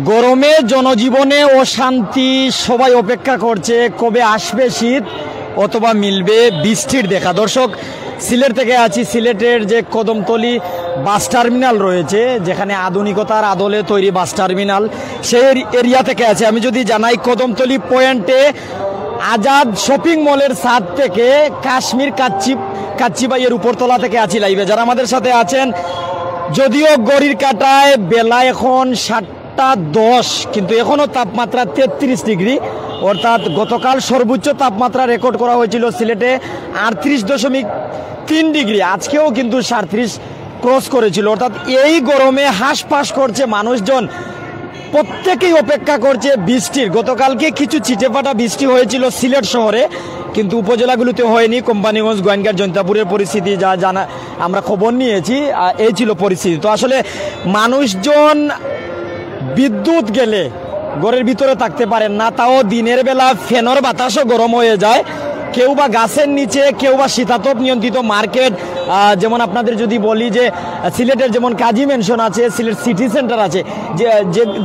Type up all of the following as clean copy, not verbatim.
গরমে জনজীবনে অশান্তি, সবাই অপেক্ষা করছে কবে আসবে শীত অথবা মিলবে বৃষ্টির দেখা। দর্শক, সিলেট থেকে আছি। সিলেটের যে কদমতলী বাস টার্মিনাল রয়েছে, যেখানে আধুনিকতার আদলে তৈরি বাস টার্মিনাল, সেই এরিয়া থেকে আছে। আমি যদি জানাই, কদমতলী পয়েন্টে আজাদ শপিং মলের ছাদ থেকে কাশ্মীর কাচ্চিবাইয়ের উপরতলা থেকে আছি লাইভে। যারা আমাদের সাথে আছেন, যদিও ঘড়ির কাঁটায় বেলা এখন 7:10, কিন্তু এখনও তাপমাত্রা 33 ডিগ্রি, অর্থাৎ গতকাল সর্বোচ্চ তাপমাত্রা রেকর্ড করা হয়েছিল সিলেটে 38.3 ডিগ্রি। আজকেও কিন্তু 37 ক্রস করেছিল। অর্থাৎ এই গরমে হাঁসফাঁস করছে মানুষজন, প্রত্যেকেই অপেক্ষা করছে বৃষ্টির। গতকালকে কিছু ছিটেফাটা বৃষ্টি হয়েছিল সিলেট শহরে, কিন্তু উপজেলাগুলোতে হয়নি। কোম্পানিগঞ্জ, গোয়েনঘাট, জৈন্তাপুরের পরিস্থিতি যা জানা আমরা খবর নিয়েছি, এই ছিল পরিস্থিতি। তো আসলে মানুষজন বিদ্যুৎ গেলে ঘরের ভিতরে থাকতে পারেন না, তাও দিনের বেলা ফ্যানের বাতাসও গরম হয়ে যায়। কেউ বা গাছের নিচে, কেউ বা শীতাতপ নিয়ন্ত্রিত মার্কেট, যেমন আপনাদের যদি বলি যে সিলেটের যেমন কাজী মেনশন আছে, সিলেট সিটি সেন্টার আছে,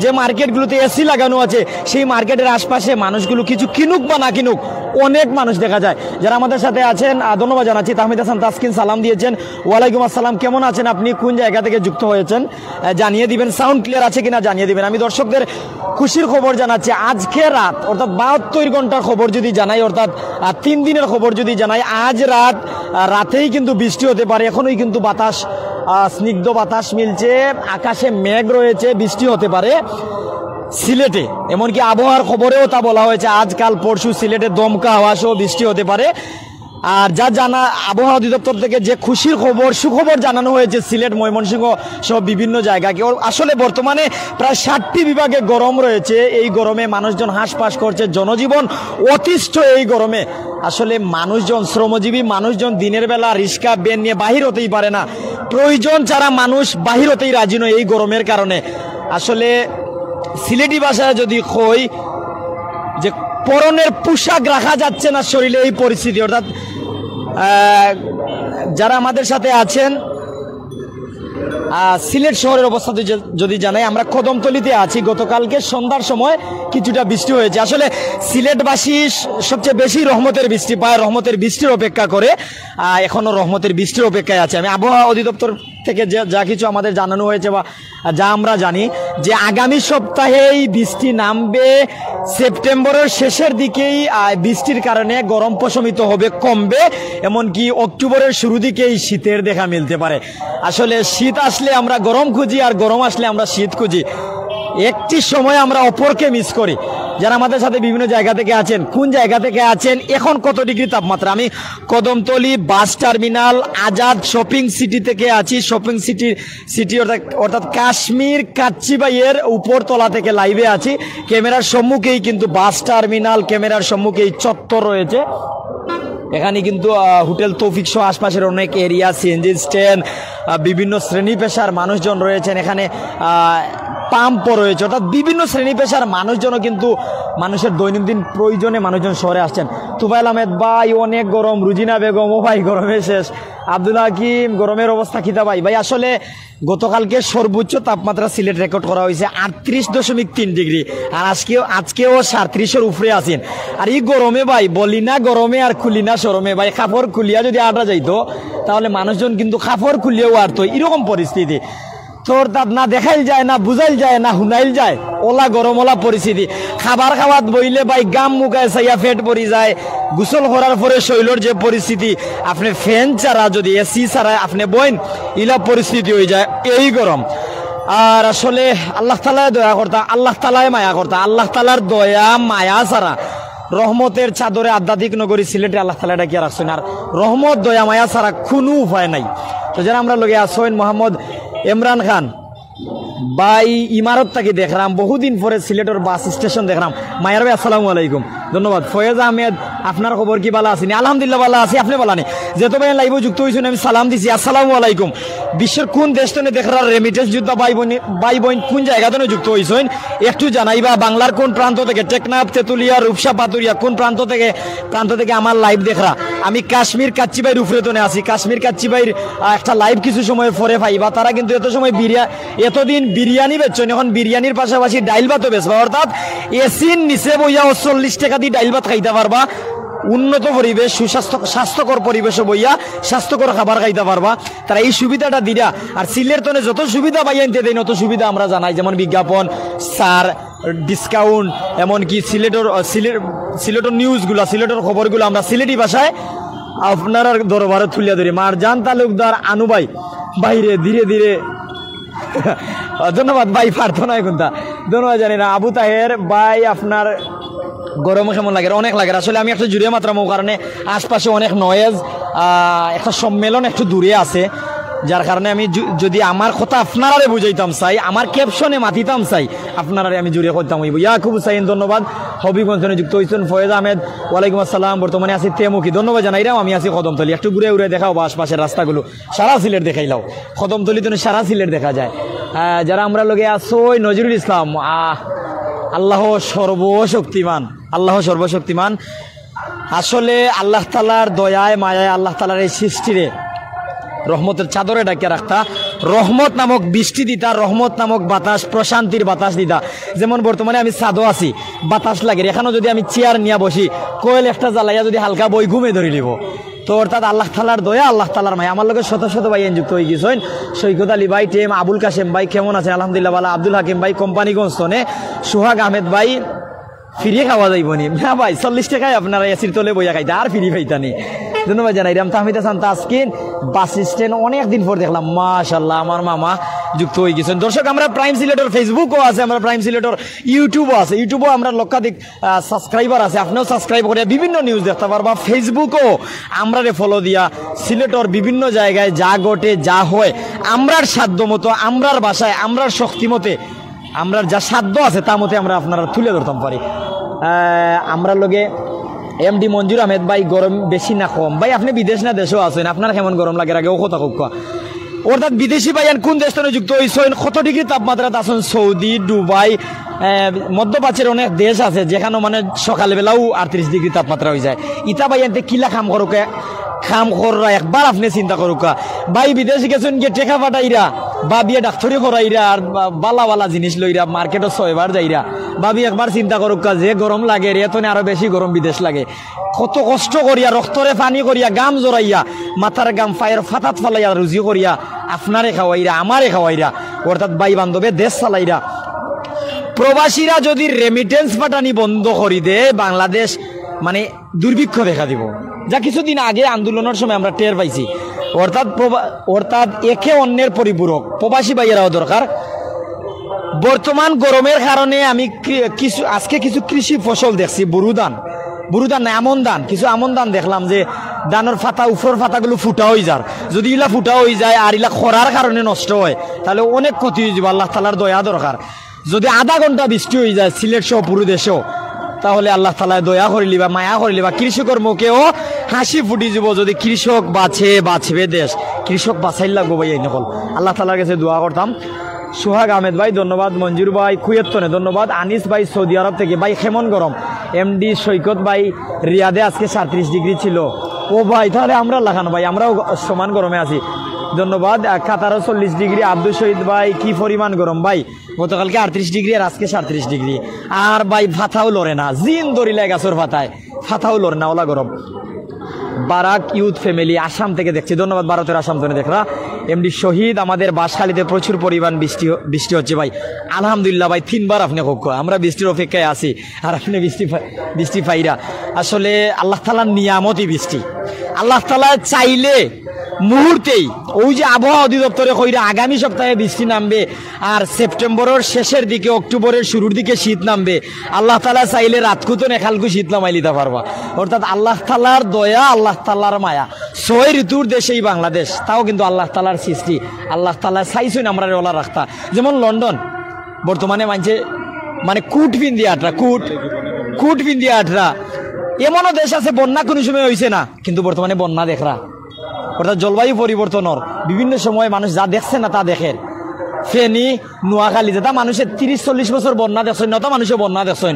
যে মার্কেটগুলোতে এসি লাগানো আছে, সেই মার্কেটের আশপাশে মানুষগুলো কিছু কিনুক বা না কিনুক, অনেক মানুষ দেখা যায়। যারা আমাদের সাথে আছেন, ধন্যবাদ জানাচ্ছি। তাহমিদ হাসান তাসকিন সালাম দিয়েছেন, ওয়ালাইকুম আসসালাম। কেমন আছেন আপনি? কোন জায়গা থেকে যুক্ত হয়েছেন জানিয়ে দিবেন। সাউন্ড ক্লিয়ার আছে কিনা জানিয়ে দিবেন। আমি দর্শকদের খুশির খবর জানাচ্ছি। আজকে রাত, অর্থাৎ 72 ঘন্টার খবর যদি জানাই, অর্থাৎ 3 দিনের খবর যদি জানাই, আজ রাতেই কিন্তু বৃষ্টি হতে পারে। এখনোই কিন্তু বাতাস, স্নিগ্ধ বাতাস মিলছে, আকাশে মেঘ রয়েছে, বৃষ্টি হতে পারে সিলেটে। এমনকি আবহাওয়ার খবরেও তা বলা হয়েছে, আজকাল পরশু সিলেটে দমকা হাওয়া সহ বৃষ্টি হতে পারে। আর যা জানা, আবহাওয়া অধিদপ্তর থেকে যে খুশির খবর, সুখবর জানানো হয়েছে সিলেট, ময়মনসিংহ সহ বিভিন্ন জায়গাকে। আসলে বর্তমানে প্রায় 60টি বিভাগে গরম রয়েছে। এই গরমে মানুষজন হাঁসফাঁস করছে, জনজীবন অতিষ্ঠ এই গরমে। আসলে মানুষজন, শ্রমজীবী মানুষজন দিনের বেলা রিক্সা ভ্যান নিয়ে বাহির হতেই পারে না। প্রয়োজন ছাড়া মানুষ বাহির হতেই রাজি নয় এই গরমের কারণে। আসলে সিলেটি ভাষায় যদি কই যে পরনের পোশাক রাখা যাচ্ছে না শরীরে, এই পরিস্থিতি। অর্থাৎ যারা আমাদের সাথে আছেন, সিলেট শহরের অবস্থা যদি জানাই, আমরা কদমতলীতে আছি। গতকালকে সন্ধ্যার সময় কিছুটা বৃষ্টি হয়েছে। আসলে সিলেটবাসী সবচেয়ে বেশি রহমতের বৃষ্টি পায়, রহমতের বৃষ্টির অপেক্ষা করে। এখনো রহমতের বৃষ্টির অপেক্ষায় আছে। আমি আবহাওয়া অধিদপ্তর থেকে যা কিছু আমাদের জানানো হয়েছে বা যা আমরা জানি, যে আগামী সপ্তাহেই বৃষ্টি নামবে। সেপ্টেম্বরের শেষের দিকেই বৃষ্টির কারণে গরম প্রশমিত হবে, কমবে। এমনকি অক্টোবরের শুরু দিকেই শীতের দেখা মিলতে পারে। আসলে শীত আসলে আমরা গরম খুঁজি, আর গরম আসলে আমরা শীত খুঁজি। একটি সময় আমরা অপরকে মিস করি। যারা আমাদের সাথে বিভিন্ন জায়গা থেকে আছেন, কোন জায়গা থেকে আছেন, এখন কত ডিগ্রি তাপমাত্রা? আমি Kadamtali bus terminal Azad shopping city থেকে আছি। শপিং সিটি অর্থাৎ কাশ্মীর কাচ্চিবাইয়ের উপরতলা থেকে লাইভে আছি। ক্যামেরার সম্মুখেই কিন্তু বাস টার্মিনাল, ক্যামেরার সম্মুখেই চত্বর রয়েছে। এখানে কিন্তু হোটেল তৌফিক সহ আশপাশের অনেক এরিয়া, সিএনজি স্ট্যান্ড, বিভিন্ন শ্রেণী পেশার মানুষজন রয়েছেন। এখানে পাম্পও রয়েছে। অর্থাৎ বিভিন্ন শ্রেণী পেশার মানুষজনও কিন্তু মানুষের দৈনন্দিন প্রয়োজনে মানুষজন শহরে আসছেন। তুফাইল আহমেদ ভাই, অনেক গরম। রুজিনা বেগম, ও ভাই গরমে শেষ। আব্দুল হাকিম, গরমের অবস্থা খিতা ভাই। আসলে গতকালকে সর্বোচ্চ তাপমাত্রা সিলেট রেকর্ড করা হয়েছে 38.3 ডিগ্রি, আর আজকেও 37-এর উপরে আছেন। আর এই গরমে ভাই, বলি না গরমে আর খুলি না শরমে ভাই। কাপড় খুলিয়া যদি আটা যাইতো, তাহলে মানুষজন কিন্তু কাপড় খুলিয়েও আটতো। এরকম পরিস্থিতি। তোর তাপ না দেখাইল যায়, না বুঝাইল যায়, না হুনাইল যায়। ওলা গরম, ওলা পরিস্থিতি। খাবার খাওয়াত বইলে ভাই গাম মুখায় চাইয়া ফেট পরি যায়। গোসল করার পরে শৈলর যে পরিস্থিতি, আপনি ফ্যান ছাড়া, যদি এসি ছাড়া আপনি বইন, ইলা পরিস্থিতি হয়ে যায় এই গরম। আর আসলে আল্লাহ তাআলায় দয়া করতা, আল্লাহ তাআলায় মায়া করতা। আল্লাহ তাআলার দয়া মায়া ছাড়া, রহমতের চাদরে আধ্যাত্মিক নগরী সিলেটে আল্লাহ তাআলা ডাকিয়া রাখছেন। আর রহমত, দয়া, মায়া ছাড়া কোনো উপায় নাই। তো যারা আমরা লগে আসেন, মোহাম্মদ ইমরান খান ভাই, ইমারত থেকে দেখলাম বহুদিন পরে সিলেটের বাস স্টেশন দেখলাম। মায়ার ভাই আসসালামু আলাইকুম, ধন্যবাদ। ফয়েজ আহমেদ, আপনার খবর কি? ভালো আছেন? আলহামদুলিল্লাহ ভালো আছি। আপনি ভালো নেই? যেহেতু ভাই লাইভে যুক্ত হয়েছেন, আমি সালাম দিছি, আসসালামু আলাইকুম। বিশ্বের কোন দেশ থেকে দেখলাম রেমিটেন্স যোদ্ধা ভাই বোন কোন জায়গা থেকে যুক্ত হয়েছেন একটু জানাইবা। বাংলার কোন প্রান্ত থেকে, টেকনাফ, তেতুলিয়া, রূপসা, পাতুরিয়া, কোন প্রান্ত থেকে আমার লাইভ দেখরা? আমি কাশ্মীর কাচ্চিবাইয়ের উপরে তো আছি। কাশ্মীর কাচ্চিবাইয়ের একটা লাইভ কিছু সময় পরে পাইবা। তারা কিন্তু এত সময় এতদিন বিরিয়ানি বেচছেন, এখন বিরিয়ানির পাশাপাশি ডাইল ভাতও বেচবা, অর্থাৎ এসির নিচে বইয়া 40 টাকা দিয়ে ডাইল ভাত খাইতে পারবা, উন্নত পরিবেশ, স্বাস্থ্যকর পরিবেশে বইয়া স্বাস্থ্যকর খাবার খাইতে পারবা। তারা এই সুবিধাটা দিরা। আর সিলের তনে যত সুবিধা পাইয়া আনতে দেয় অত সুবিধা আমরা জানাই, যেমন বিজ্ঞাপন, সার, ডিসকাউন্ট, এমনকি সিলেটের নিউজগুলো, সিলেটের খবরগুলো আমরা সিলেটি ভাষায় আপনার দরবারে তুলিয়া ধরি। মারজান তালুকদার আনু ভাই বাইরে ধীরে ধীরে ধন্যবাদ ভাই, পারতো না এখন তা ধন্যবাদ জানি না। আবু তাহের ভাই আপনার গরম কেমন লাগে? অনেক লাগে আসলে। আমি একটা জুড়ে মাত্রামো কারণে আশপাশে অনেক নয়েজ, একটা সম্মেলন একটু দূরে আছে, যার কারণে আমি যদি আমার কথা আপনারারে বুঝাইতাম চাই, আমার ক্যাপশনে মাতিতাম চাই, আপনারারে আমি জুড়ে করতাম হইব। ইয়াকুব হুসাইন ধন্যবাদ। হবিগঞ্জনে যুক্ত হয়েছেন ফয়েজ আহমেদ, ওয়ালাইকুম আসসালাম। বর্তমানে আছি তেমুকি, ধন্যবাদ জানাইরাম। আমি আছি কদমতলি, একটু ঘুরে ঘুরে দেখাও বা আশপাশের রাস্তাগুলো, সারা সিলেট দেখাইলাও। কদমতলিতে সারা সিলেট দেখা যায়। যারা আমরা লগে আছো, নজরুল ইসলাম, আল্লাহ সর্বশক্তিমান, আল্লাহ সর্বশক্তিমান। আসলে আল্লাহ তাআলার দয়ায় মায়ায় আল্লাহ তাআলার এই সৃষ্টিরে রহমতের চাদরে ডাকিয়ে রাখতা, রহমত নামক বৃষ্টি দিতা, রহমত নামক বাতাস, প্রশান্তির বাতাস দিতা। যেমন বর্তমানে আমি ছাদও আছি, বাতাস লাগে, এখানেও যদি আমি চেয়ার নিয়ে বসি, কোয়েল একটা জ্বালাইয়া যদি হালকা বই ঘুমে ধরে নিব, তো অর্থাৎ আল্লাহ তাআলার দয়া, আল্লাহ তাআলার মায়া। আমার লোকের শত শত ভাই যুক্ত হয়ে গেছেন। সৈকত আলী ভাই, টেম, আবুল কাশেম ভাই কেমন আছেন? আলহামদুলিল্লাহ ভালো। আব্দুল হাকিম ভাই কোম্পানিগঞ্জ তনে, সোহাগ আহমেদ ভাই ফিরিয়ে খাওয়া যাইব নি না ভাই? 40 টাকায় আপনারা এসির তলে বইয়া খাইতে, আর ফিরি পাইতানি। ধন্যবাদ জানাইরাম। তাহমিদ হাসান তাসকিন, বাস স্ট্যান্ড অনেকদিন পর দেখলাম, মাশাআল্লাহ আমার মামা যুক্ত হয়ে গেছেন। দর্শক, আমরা প্রাইম সিলেটের ফেসবুকও আছে, আমরা প্রাইম সিলেটের ইউটিউবও আছে, ইউটিউবও আমরা লক্ষাধিক সাবস্ক্রাইবার আছে, আপনিও সাবস্ক্রাইব করে বিভিন্ন নিউজ দেখতে পারবা। ফেসবুকও আমরা ফলো দিয়া সিলেটের বিভিন্ন জায়গায় যা ঘটে যা হয়, আমরার সাধ্য মতো, আমরার বাসায়, আমরার শক্তি মতে, আমরার যা সাধ্য আছে তা মতে আমরা আপনারা তুলে ধরতাম পারি। আমরা লগে এমডি মঞ্জুর আহমেদ ভাই, গরম বেশি না কম? ভাই আপনি বিদেশ না দেশেও আছেন, আপনার কেমন গরম লাগে? আগে ও কথা কোক, অর্থাৎ বিদেশি ভাইয়ান কোন দেশ থেকে যুক্ত হয়েছেন, কত ডিগ্রি তাপমাত্রা আছেন? সৌদি, দুবাই, মধ্যপ্রাচ্যের অনেক দেশ আছে যেখানে মানে সকালবেলাও 38 ডিগ্রি তাপমাত্রা হয়ে যায়। ইতা ভাইয়ানতে কিলা খাম করুকে, খাম কররা একবার আপনি চিন্তা করুকা। ভাই বিদেশে গেছেন গিয়ে টেকা পাঠাইরা, বাবিয়া ডাক্তারি করাইরা, আর বালা বালা জিনিস লইরা মার্কেটও 6 বার যাইরা। ভাবি একবার চিন্তা করুকা, যে গরম লাগে রে তো আরো বেশি গরম বিদেশ লাগে। কত কষ্ট করিয়া, রক্তরে পানি করিয়া, গাম জড়াইয়া, মাথার গাম ফায়ের ফাতাত ফালাইয়া, রুজি করিয়া আপনারে খাওয়াইরা, আমারে খাওয়াইরা, অর্থাৎ ভাই বান্ধবে দেশ চালাইরা। প্রবাসীরা যদি রেমিটেন্স পাঠানি বন্ধ করি দে, বাংলাদেশ মানে দুর্ভিক্ষ দেখা দিব, যা কিছুদিন আগে আন্দোলনের সময় আমরা টের পাইছি। অর্থাৎ একে অন্যের পরিপূরক প্রবাসী ভাইয়েরাও দরকার। বর্তমান গরমের কারণে আমি আজকে কিছু কৃষি ফসল দেখছি, বুরুদান না আমন ধান, কিছু আমন ধান দেখলাম যে ধানের ফাতা, উপরের ফাতাগুলো ফুটা হয়ে যার। যদি ইলা ফুটা হয়ে যায় আর ইলা খরার কারণে নষ্ট হয়, তাহলে অনেক ক্ষতি হয়ে যাবে। আল্লাহ তাআলার দয়া দরকার। যদি আধা ঘন্টা বৃষ্টি হয়ে যায় সিলেট সহ পুরো দেশেও, তাহলে আল্লাহ তাআলা দয়া করিলি বা মায়া করিলি বা কৃষকের মুখেও হাসি ফুটি যাব। যদি কৃষক বাঁচবে দেশ, কৃষক বাঁচাই লাগবো ভাই, এই নকল আল্লাহ তাআলার কাছে দোয়া করতাম। সোহাগ আহমেদ ভাই ধন্যবাদ, মঞ্জুর ভাই কুয়েতনে ধন্যবাদ, আনিস ভাই সৌদি আরব থেকে, ভাই কেমন গরম? এমডি সৈকত ভাই রিয়াদে আজকে 37 ডিগ্রি ছিল। ও ভাই তাহলে আমরা লাগানো ভাই, আমরাও সমান গরমে আছি, ধন্যবাদ। কাতারও 40 ডিগ্রি। আব্দুল শহীদ ভাই কি পরিমাণ গরম ভাই, গতকালকে 38 ডিগ্রি আর আজকে 37 ডিগ্রি। আর ভাই ফাতাও লড়ে না, জিন দরিলে গাছর ফাতায়, ফাতাও লড়ে না, ওলা গরম। বারাক ইউথ ফ্যামিলি আসাম থেকে দেখছি, ধন্যবাদ ভারতের আসাম থেকে দেখরা। এমডি শহীদ, আমাদের বাঁশখালীতে প্রচুর পরিমাণ বৃষ্টি হচ্ছে ভাই, আলহামদুলিল্লাহ ভাই। 3 বার আপনি হোক, আমরা বৃষ্টির অপেক্ষায় আছি আর আপনি বৃষ্টি পাইরা। আসলে আল্লাহ তাআলার নিয়ামতই বৃষ্টি। আল্লাহ তাআলা চাইলে মুহূর্তেই, ওই যে আবহাওয়া অধিদপ্তরে কইরা আগামী সপ্তাহে বৃষ্টি নামবে আর সেপ্টেম্বরের শেষের দিকে অক্টোবরের শুরুর দিকে শীত নামবে। আল্লাহ তাআলা চাইলে রাতকুতো নেখালকু শীত নামাই লিতে পারবা। অর্থাৎ আল্লাহ তাআলার দয়া, আল্লাহ তাআলার মায়া। 6 ঋতুর দেশেই বাংলাদেশ, তাও কিন্তু আল্লাহ তাআলার সৃষ্টি। আল্লাহ তাআলা চাইছেন আমরা ওলা রাখতা। যেমন লন্ডন বর্তমানে মানছে মানে কুট পিন্দিয়া আটরা, কুট পিন্দিয়া আটরা। এমনও দেশ আছে বন্যা কোনো সময় হয়েছে না, কিন্তু বর্তমানে বন্যা দেখরা। অর্থাৎ জলবায়ু পরিবর্তনের বিভিন্ন সময় মানুষ যা দেখছে না তা দেখে। ফেনী, নোয়াখালী যেটা মানুষের 30-40 বছর বন্যা দেখছেন, নত মানুষের বন্যা দেখছেন।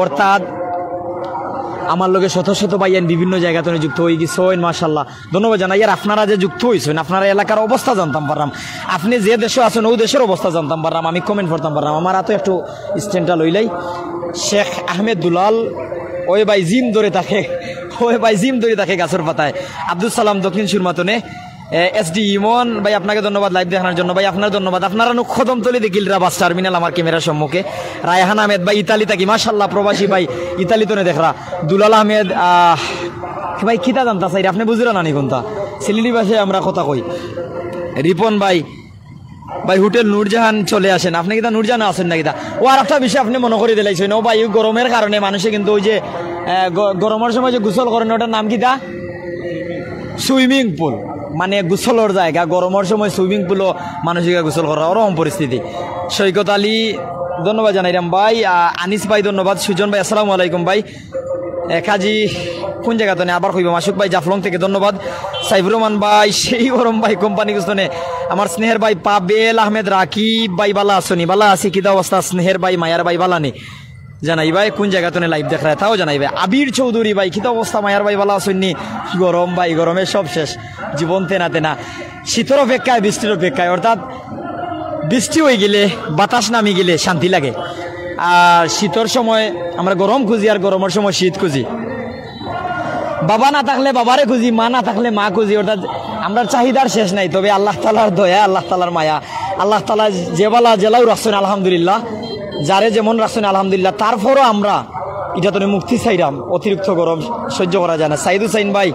অর্থাৎ আমার লগে শত শত ভাইয়ান বিভিন্ন জায়গাতে যুক্ত হয়ে গেছেন মাশাআল্লাহ ধন্যবাদ জানাই। আর আপনারা যে যুক্ত হয়েছেন আপনারা এলাকার অবস্থা জানতাম পারলাম, আপনি যে দেশে আছেন ওই দেশের অবস্থা জানতাম পারলাম, আমি কমেন্ট করতাম পারলাম। আমার হাতে একটু স্ট্যান্ডটা লইলাই। শেখ আহমেদ দুলাল ওই ভাই জিম ধরে থাকে, ওই ভাই জিম ধরে থাকে গাছের পাতায়। আব্দুল সালাম দক্ষিণ সুরমাতনে SD ইমন ভাই আপনাকে ধন্যবাদ লাইভ দেখানোর জন্য। ভাই আপনার ধন্যবাদ। আপনারা কদমতলি দেখিলরা বাস টার্মিনাল আমার ক্যামেরার সম্মুখে। রায়হান আহমেদ ভাই ইতালি থাকি মাশাআল্লাহ প্রবাসী ভাই ইতালি তো দেখরা। দুলাল আহমেদ ভাই কিতা জানতা চাই আপনি বুঝলেন না নি কোনটা সিলেটি ভাষায় আমরা কথা কই। রিপন ভাই ভাই হোটেল নূরজাহান চলে আসেন, আপনি কিতা নূরজাহান আছেন না কিতা? ও আর একটা বিষয় আপনি মনে করে দিলাইছেন, ও ভাই গরমের কারণে মানুষে কিন্তু ওই যে গরমের সময় যে গোসল করেন ওটার নাম কিতা? সুইমিং পুল, মানে গোসলের জায়গা। গরমের সময় সুইমিং পুলও মানুষকে গোসল করা ওরকম পরিস্থিতি। সৈকত আলী ধন্যবাদ জানাইলাম ভাই। আনিস ভাই ধন্যবাদ। সুজন ভাই আসসালামু আলাইকুম ভাই। কাজী কোন জায়গাতে আবার কইব? মাসুক ভাই জাফলং থেকে ধন্যবাদ। সাইফুর রহমান ভাই সেই গরম ভাই কোম্পানি গুস্তনে। আমার স্নেহের ভাই পাবেল আহমেদ রাকিব ভাই বালা আসনি? বালা আছি, কিতা অবস্থা স্নেহের ভাই মায়ার ভাই বালানি জানাই ভাই কোন জায়গাতে লাইভ দেখা তাও জানাই ভাই। আবির চৌধুরী ভাই কিতা অবস্থা মায়ার ভাই বালা আসনি? গরম ভাই, গরমে সব শেষ, জীবন তেনা তেনা। শীতের অপেক্ষায় বৃষ্টির অপেক্ষায়, অর্থাৎ বৃষ্টি হয়ে গেলে বাতাস নামি গেলে শান্তি লাগে। আর শীতের সময় আমরা গরম খুঁজি আর গরমের সময় শীত খুঁজি। বাবা না থাকলে বাবারে খুঁজি, মা না থাকলে মা খুঁজি। অর্থাৎ আমরা চাহিদার শেষ নাই। তবে আল্লাহ তালার দয়া, আল্লাহ তালার মায়া, আল্লাহ তালা যে বালা জেলাও রাখছেন আলহামদুলিল্লাহ, যারে যেমন রাখছেন আলহামদুলিল্লাহ। তারপরও আমরা এটা তো মুক্তি চাইলাম, অতিরিক্ত গরম সহ্য করা যায় না। সাইদ হুসাইন ভাই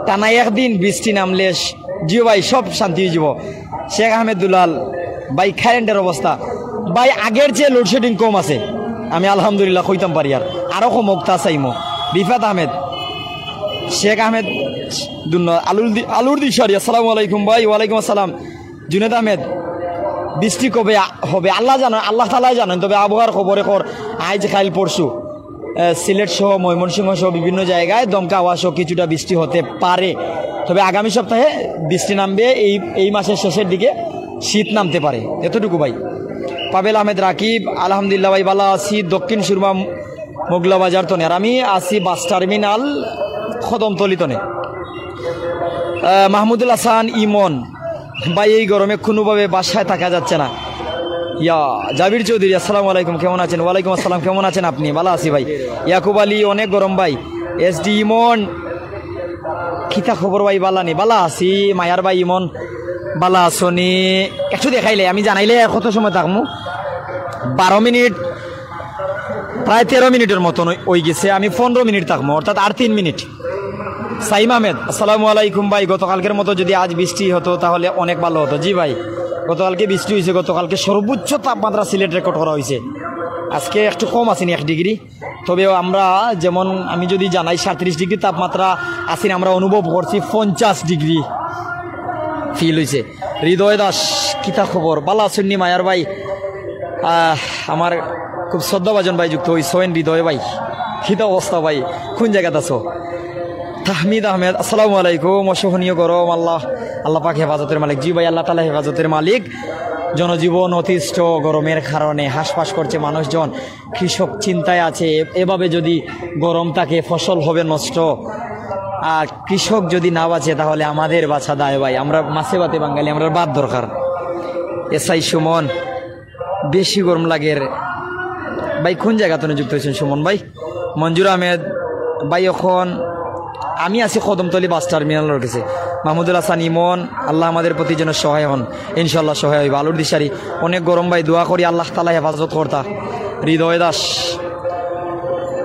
টানা একদিন বৃষ্টি নামলে জিও ভাই সব শান্তি হয়ে যাব। শেখ আহমেদ দুলাল ভাই কারেন্টের অবস্থা ভাই আগের চেয়ে লোডশেডিং কম আছে, আমি আলহামদুলিল্লাহ কইতাম পারি। আর আরও কমক তা চাইমো। রিফাত আহমেদ শেখ আহমেদ আলুর দিশারি আসসালামু আলাইকুম ভাই। ওয়ালাইকুম আসসালাম। জুনেদ আহমেদ বৃষ্টি কবে হবে আল্লাহ জানেন, আল্লাহ তালাই জানেন। তবে আবহাওয়ার খবরে কর আজ কাল পরশু সিলেট সহ ময়মনসিংহ সহ বিভিন্ন জায়গায় দমকা হাওয়া সহ কিছুটা বৃষ্টি হতে পারে। তবে আগামী সপ্তাহে বৃষ্টি নামবে, এই মাসের শেষের দিকে শীত নামতে পারে, এতটুকু ভাই। পাবেল আহমেদ রাকিব আলহামদুলিল্লাহ ভাই বালা আছি। দক্ষিণ সুরমা মোগলা বাজার তনে, আর আমি আছি বাস টার্মিনাল কদমতলি তনে। মাহমুদুল হাসান ইমন ভাই এই গরমে কোনোভাবে বাসায় থাকা যাচ্ছে না। ইয়া জাবির চৌধুরী আসসালামু আলাইকুম, কেমন আছেন? ওয়ালাইকুম আসসালাম, কেমন আছেন আপনি? ভালো আছি ভাই। ইয়াকুব আলী অনেক গরম ভাই। SD ইমন কিতা খবর ভাই? বালানি বালা আছি। মায়ার ভাই ইমন বালা আসনি? একটু দেখাইলে আমি জানাইলে কত সময় থাকবো? 12 মিনিট, প্রায় 13 মিনিটের মতন ওই গেছে। আমি 15 মিনিট থাকবো, অর্থাৎ আর 3 মিনিট। সাইম আহমেদ আসসালামু আলাইকুম ভাই। গতকালকের মতো যদি আজ বৃষ্টি হতো তাহলে অনেক ভালো হতো। জি ভাই, গতকালকে বৃষ্টি হয়েছে। গতকালকে সর্বোচ্চ তাপমাত্রা সিলেট রেকর্ড করা হয়েছে। আজকে একটু কম আসেনি 1 ডিগ্রি। তবে আমরা যেমন আমি যদি জানাই 37 ডিগ্রি তাপমাত্রা আসেনি, আমরা অনুভব করছি 50 ডিগ্রি ফিল হয়েছে। হৃদয় দাস কিতা খবর? বালা আসেননি মায়ার ভাই? আমার খুব শ্রদ্ধাভাজন ভাই যুক্ত হইছেন। হৃদয় ভাই কিতা অবস্থা ভাই? কোন জায়গাতে আছো? তাহমিদ আহমেদ আসসালামু আলাইকুম। অসহনীয় গরম, আল্লাহ পাক হেফাজতের মালিক। জি ভাই, আল্লাহ তাআলা হেফাজতের মালিক। জনজীবন অতিষ্ঠ গরমের কারণে হাঁসফাঁস করছে মানুষজন, কৃষক চিন্তায় আছে। এভাবে যদি গরম থাকে ফসল হবে নষ্ট, আর কৃষক যদি না বাঁচে তাহলে আমাদের বাঁচা দায় ভাই। আমরা মাছে ভাতে বাঙালি, আমরা বাদ দরকার। SI সুমন বেশি গরম লাগে ভাই। কোন জায়গাতে যুক্ত হয়েছেন সুমন ভাই? মঞ্জুর আহমেদ ভাই এখন আমি আছি কদমতলি বাস টার্মিনালের কাছে। মাহমুদুল হাসান ইমন আল্লাহ আমাদের প্রতি যেন সহায় হন, ইনশাল্লাহ সহায় হইব। আলুর দিশারি অনেক গরম ভাই, দোয়া করি আল্লাহ তাআলা হেফাজত করতা। হৃদয় দাস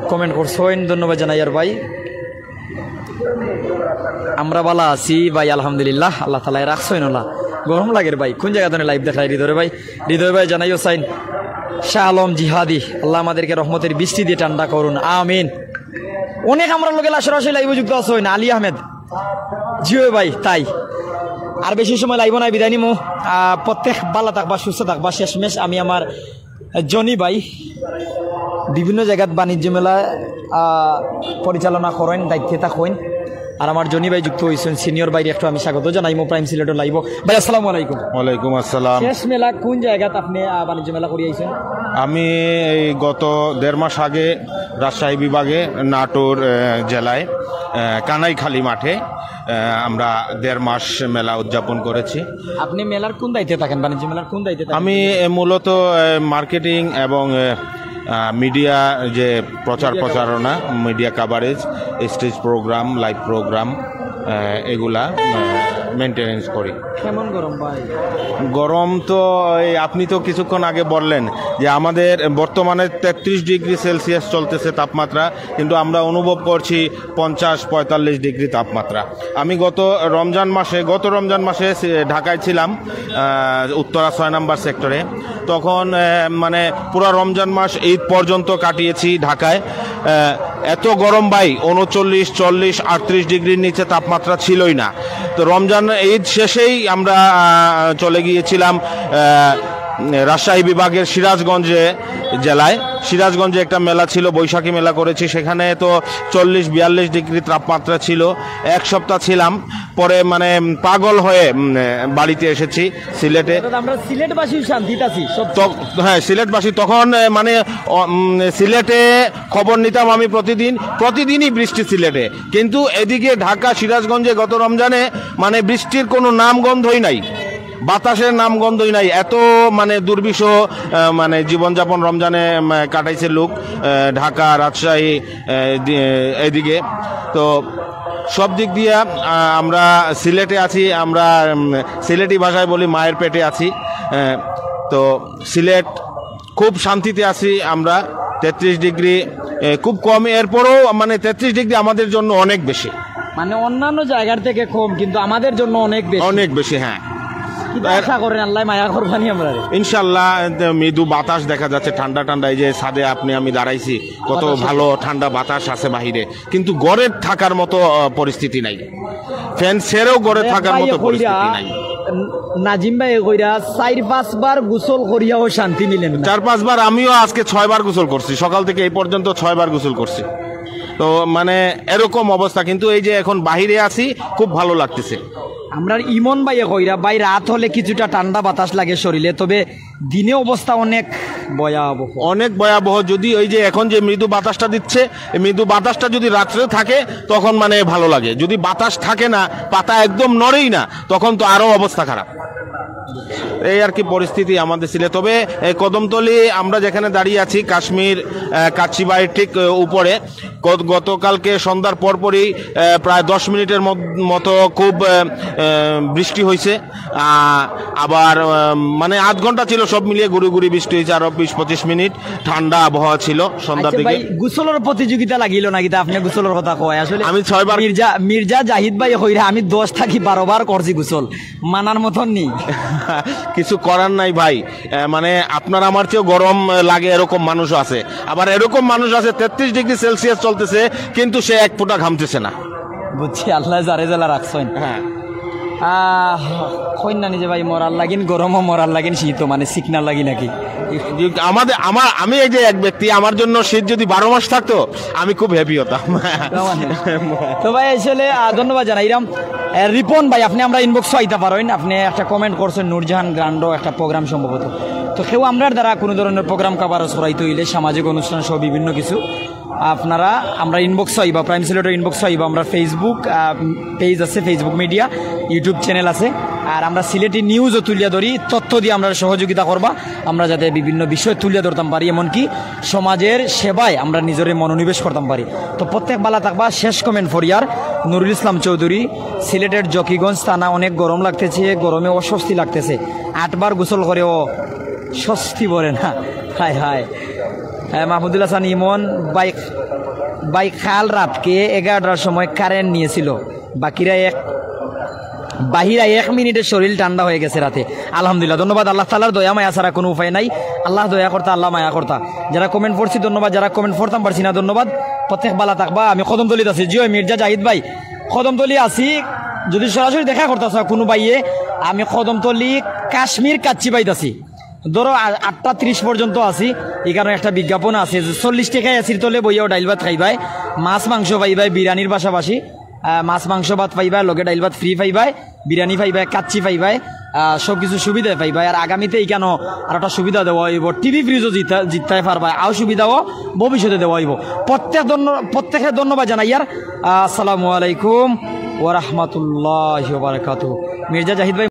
কমেন্ট করছেন, ধন্যবাদ জানাই। আর ভাই আমরা ভালো আছি ভাই আলহামদুলিল্লাহ, আল্লাহ তাআলা রাখছেন। না গরম লাগের ভাই। কোন জায়গাতে লাইভ দেখায়? হৃদয় ভাই জানাই হোসাইন। শাহ আলম জিহাদি আল্লাহ আমাদেরকে রহমতের বৃষ্টি দিয়ে ঠান্ডা করুন, আমিন। অনেক আমরা লোকে সরাসরি লাইভে যুক্ত আছে। আলী আহমেদ জিও ভাই তাই আর বেশি সময় লাইভ নাই, বিদায় নিমু। প্রত্যেক ভালো থাকবা, সুস্থ থাকবা। শেষমেশ আমি আমার জনি ভাই বিভিন্ন জায়গাত বাণিজ্য মেলা পরিচালনা করেন, দায়িত্বে থাকেন। আর আমার জনি ভাই যুক্ত হয়েছেন সিনিয়র ভাই, একটু আমি স্বাগত জানাই প্রাইম সিলেটর লাইভ। ভাই আসসালামু আলাইকুম। ওয়ালাইকুম আসসালাম। শেষ মেলা কোন জায়গাত আপনি বাণিজ্য মেলা করিয়েছেন? আমি এই গত 1.5 মাস আগে রাজশাহী বিভাগে নাটোর জেলায় কানাইখালী মাঠে আমরা 1.5 মাস মেলা উদযাপন করেছি। আপনি মেলার কোন দায়িত্বে থাকেন, বাণিজ্য মেলার কোন দায়িত্বে থাকেন? আমি মূলত মার্কেটিং এবং মিডিয়া যে প্রচারণা, media coverage, stage program, live program এগুলা মেনটেনেন্স করি। কেমন গরম ভাই? গরম তো আপনি তো কিছুক্ষণ আগে বললেন যে আমাদের বর্তমানে 33 ডিগ্রি সেলসিয়াস চলতেছে তাপমাত্রা, কিন্তু আমরা অনুভব করছি 50-45 ডিগ্রি তাপমাত্রা। আমি গত রমজান মাসে ঢাকায় ছিলাম, উত্তরা 6 নম্বর সেক্টরে। তখন মানে পুরো রমজান মাস ঈদ পর্যন্ত কাটিয়েছি ঢাকায়। এত গরম ভাই, 39, 40, 38 ডিগ্রির নিচে তাপমাত্রা ছিলই না। তো রমজান ঈদ শেষেই আমরা চলে গিয়েছিলাম রাজশাহী বিভাগের সিরাজগঞ্জে একটা মেলা ছিল, বৈশাখী মেলা করেছি। সেখানে তো 40-42 ডিগ্রি তাপমাত্রা ছিল। এক সপ্তাহ ছিলাম, পরে মানে পাগল হয়ে বাড়িতে এসেছি সিলেটে। আমরা সিলেটবাসী শান্তিতে আছি। হ্যাঁ, সিলেটবাসী তখন মানে সিলেটে খবর নিতাম আমি প্রতিদিনই বৃষ্টি সিলেটে, কিন্তু এদিকে ঢাকা সিরাজগঞ্জে গত রমজানে মানে বৃষ্টির কোনো নামগন্ধই নাই, বাতাসের নামগন্ধই নাই। এত মানে দুর্বিষহ মানে জীবনযাপন রমজানে কাটাইছে লোক ঢাকা, রাজশাহী এদিকে। তো সব দিক দিয়ে আমরা সিলেটে আছি, আমরা সিলেটি ভাষায় বলি মায়ের পেটে আছি। তো সিলেট খুব শান্তিতে আছি আমরা। 33 ডিগ্রি খুব কম, এরপরও মানে 33 ডিগ্রি আমাদের জন্য অনেক বেশি, মানে অন্যান্য জায়গার থেকে কম, কিন্তু আমাদের জন্য অনেক বেশি। হ্যাঁ, আশা করেন আল্লাহ মায়া করবানি আমরা ইনশাল্লাহ। মৃদু বাতাস দেখা যাচ্ছে, ঠান্ডা ঠান্ডা। এই যে ছাদে আমি দাঁড়াইছি, কত ভালো ঠান্ডা বাতাস আছে বাহিরে, কিন্তু ঘরে থাকার মতো পরিস্থিতি নাই। ফ্যান ছেড়েও ঘরে থাকার মতো পরিস্থিতি নাই। নাজিম ভাই কইরা 4-5 বার গোসল করিয়াও শান্তি নিলেন। 4-5 বার, আমিও আজকে 6 বার গোসল করছি, সকাল থেকে এই পর্যন্ত 6 বার গোসল করছি। তো মানে এরকম অবস্থা, কিন্তু এই যে এখন বাহিরে আছি খুব ভালো লাগতেছে। আমরা ইমন ভাইয়ে কইরা ভাই রাত হলে কিছুটা ঠান্ডা বাতাস লাগে শরীরে, তবে দিনে অবস্থা অনেক ভয়াবহ। যদি ওই যে এখন যে মৃদু বাতাসটা দিচ্ছে, মৃদু বাতাসটা যদি রাত্রে থাকে তখন মানে ভালো লাগে। যদি বাতাস থাকে না, পাতা একদম নড়েই না, তখন তো আরো অবস্থা খারাপ। এই আর কি পরিস্থিতি আমাদের ছিল। তবে কদমতলী আমরা যেখানে দাঁড়িয়ে আছি, কাশ্মীর কাচ্চিবাড়ির ঠিক উপরে, গতকালকে সন্ধ্যার পরপরই প্রায় 10 মিনিটের মতো খুব বৃষ্টি হয়েছে। আবার মানে আধ ঘন্টা ছিল, সব মিলিয়ে গুড়ি বৃষ্টি হয়েছে। আরো 20-25 মিনিট ঠান্ডা আবহাওয়া ছিল সন্ধ্যার দিকে। গোসলের প্রতিযোগিতা লাগিল নাকি? আপনি গোসলের কথা কয়, আসলে আমি 6 বার। মির্জা জাহিদ ভাই হইরা আমি 10 থেকে 12 বার করছি গোসল, মানার মতন নেই। কিছু করার নাই ভাই, মানে আপনার আমার চেয়েও গরম লাগে এরকম মানুষও আছে, আবার এরকম মানুষ আছে 33 ডিগ্রি সেলসিয়াস চলতেছে, কিন্তু সে এক ফোঁটা ঘামতেছে না। বুঝছি, আল্লাহ জারে জ্বালা রাখছেন। হ্যাঁ, কইনা নিজে ভাই মরার লাগিন গরমও, মরার লাগিন শীতও, মানে সিকনার লাগি নাকি আমি এই যে এক ব্যক্তি, আমার জন্য শীত যদি 12 মাস থাকতো আমি খুব হ্যাপি হতাম। তো ভাই আসলে ধন্যবাদ জানাইলাম। রিপন ভাই, আপনি আমরা ইনবক্সও আইতে পারেন। আপনি একটা কমেন্ট করছেন নূরজাহান গ্রান্ডো একটা প্রোগ্রাম সম্ভবত। তো কেউ আমরা দ্বারা কোনো ধরনের প্রোগ্রাম কাভারেজ করাইতে হইলে, সামাজিক অনুষ্ঠান সহ বিভিন্ন কিছু, আপনারা আমরা ইনবক্স আইবা, প্রাইম সিলেটের ইনবক্স আইবা। আমরা ফেসবুক পেজ আছে, ফেসবুক মিডিয়া, ইউটিউব চ্যানেল আছে, আর আমরা সিলেটি নিউজও তুলিয়া ধরি, তথ্য দিয়ে আমরা সহযোগিতা করবা, আমরা যাতে বিভিন্ন বিষয় তুলিয়া ধরতাম পারি, এমনকি সমাজের সেবায় আমরা নিজের মনোনিবেশ করতাম পারি। তো প্রত্যেক বেলা থাকবা। শেষ কমেন্ট ফরিয়ার নুরুল ইসলাম চৌধুরী, সিলেটের জকিগঞ্জ থানা। অনেক গরম লাগতেছে, গরমে অস্বস্তি লাগতেছে, 8 বার গোসল করেও স্বস্তি বলে না। হায় হায়। মাহমুদুল হাসান ইমন, বাইক কাল রাতকে 11টার সময় কারেন্ট নিয়েছিল, বাহিরা 1 মিনিটের শরীর ঠান্ডা হয়ে গেছে রাতে। আলহামদুলিল্লাহ, ধন্যবাদ। আল্লাহ তাআলার দয়া মায়া ছাড়া কোনো উপায় নাই। আল্লাহ দয়া করতা, আল্লাহ মায়া করতা। যারা কমেন্ট পড়ছি ধন্যবাদ, যারা কমেন্ট পড়তাম পারছি না ধন্যবাদ। প্রত্যেক বালা থাকবা। আমি কদমতলিতে আছি। জিও মির্জা জাহিদ ভাই, কদমতলি আছি। যদি সরাসরি দেখা করতেছ কোনো ভাইয়ে, আমি কদমতলি কাশ্মীর কাচ্চিবাড়িতে আছি। ধরো 8:30 পর্যন্ত আছি। এই কারণে একটা বিজ্ঞাপন আছে যে 40 টাকায় এসির তলে বইয়াও ডাইল ভাত খাইবাই, মাছ মাংস পাইবাই বিরিয়ানির পাশাপাশি। মাছ মাংস ভাত পাইবাই, লগে ডাইল ভাত ফ্রি পাইবাই, বিরিয়ানি পাইবাই, কাচ্চি পাইবাই, সবকিছু সুবিধা পাইবা আর আগামীতে কেন আর একটা সুবিধা দেওয়া হইব টিভি ফ্রিজও জিততে পারবা আও সুবিধাও ভবিষ্যতে দেওয়া হইব প্রত্যেকের ধন্যবাদ জানাই আর আসসালামু আলাইকুম ওয়া রাহমাতুল্লাহি ওয়া বারাকাতুহু। মির্জা জাহিদ ভাই।